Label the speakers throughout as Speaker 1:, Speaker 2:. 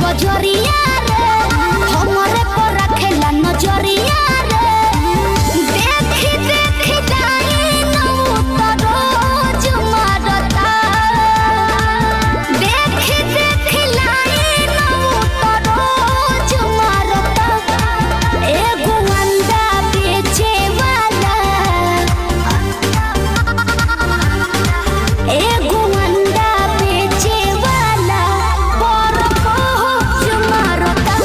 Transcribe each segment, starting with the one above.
Speaker 1: बजरिया रे हमरे पर रखेला नजरिया रे देखी देखी जाई नौ तो रोज मारता देखी देखी लाई नौ तो रोज मारता एगो अंडा बेचे वाला एगो अंडा बेचे वाला पर पहुंच मारता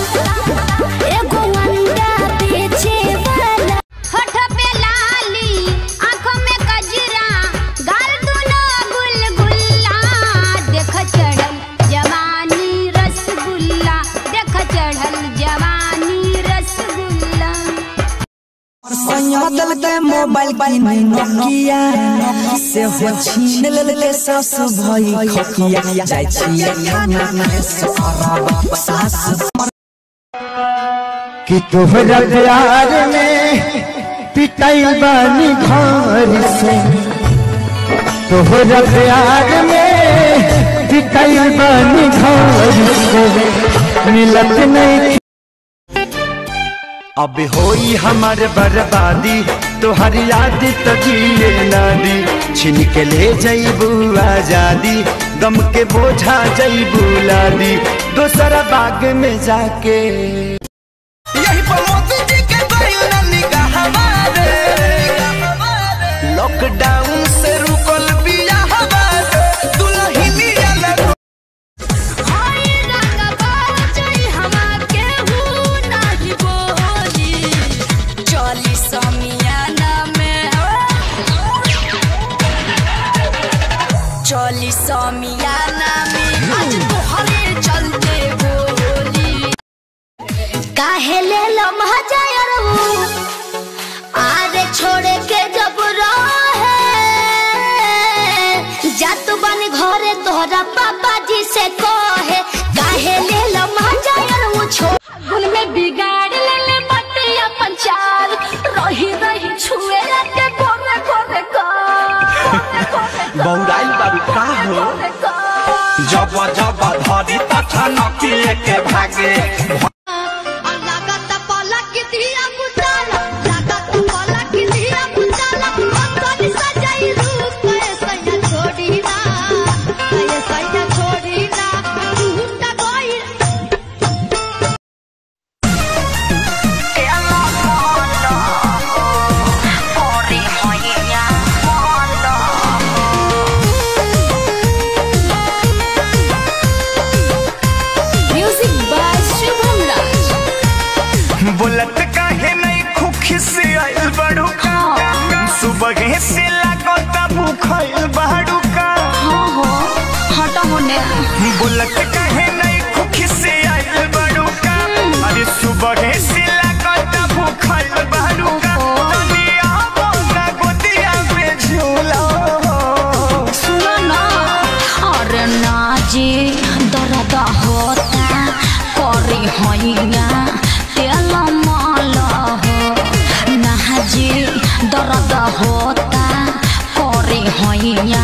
Speaker 1: एगो अंडा बेचे वाला होठ पे लाली आंखों में कजरा गाल दुनो गुलगुल्ला देख चढ़ल जवानी रसगुल्ला देख चढ़ल जवानी रसगुल्ला
Speaker 2: दल के मोबाइल की नोकिया से हो छीन ले सास भाई खकिया जाय छिए खाना में सफरा सास
Speaker 3: कि तोहरा प्यार में पिटाई बानी घर से तोहरा प्यार में पिटाई बानी घर से मिलत नहीं अब होई हमार बर्बादी तोहर याद तो जिए ना दी छीन के ले जईबू आजादी गम के बोझा जईबू लादी दोसरा बाग में जाके
Speaker 2: यही पर मोदी जी के गइल निगाह हमारे लॉकडाउन से रुकल बिया हमारे दुल्हनिया लगा
Speaker 1: हाय रंग बाजई हमा केहू नाही बोली चली समियाना में चली समियाना में आज तोहरे चलते बोली काहे ले लम्हा जायर आरे छोड़े के जब रहे जात बन घरे तोहरा पापा जी से कहे काहे ले लम्हा जायर छोड़ गुन में बिगाड़ ले बतिया पंचाल रही रही छुए के गोरे गोरे का
Speaker 3: बौराई बाबू का हो
Speaker 2: जब जब धरी तथा नकिए के भागे
Speaker 1: लागत पलक दिया बुझाला लागत पलक दिया बुझाला अपन सजाई रूप ऐसा छोड़ी ना टूटा गई तेला मोला ओरी होइया मोला म्यूजिक बाय शुभम राज
Speaker 3: बोलत काहे नहीं खुखी से आइल बड़ू का सुबह से लागत भूखल बड़ू का
Speaker 1: हटा होने
Speaker 3: बोलत काहे नहीं खुखी से आइल बड़ू का अरे सुबह से लागत भूखल बड़ू का दुनिया बोला गोदिया में झूला
Speaker 1: सुनो ना अरे नाजी दर्द होता करी होइया तेल माला हो नाजी दर्द होता करी होइया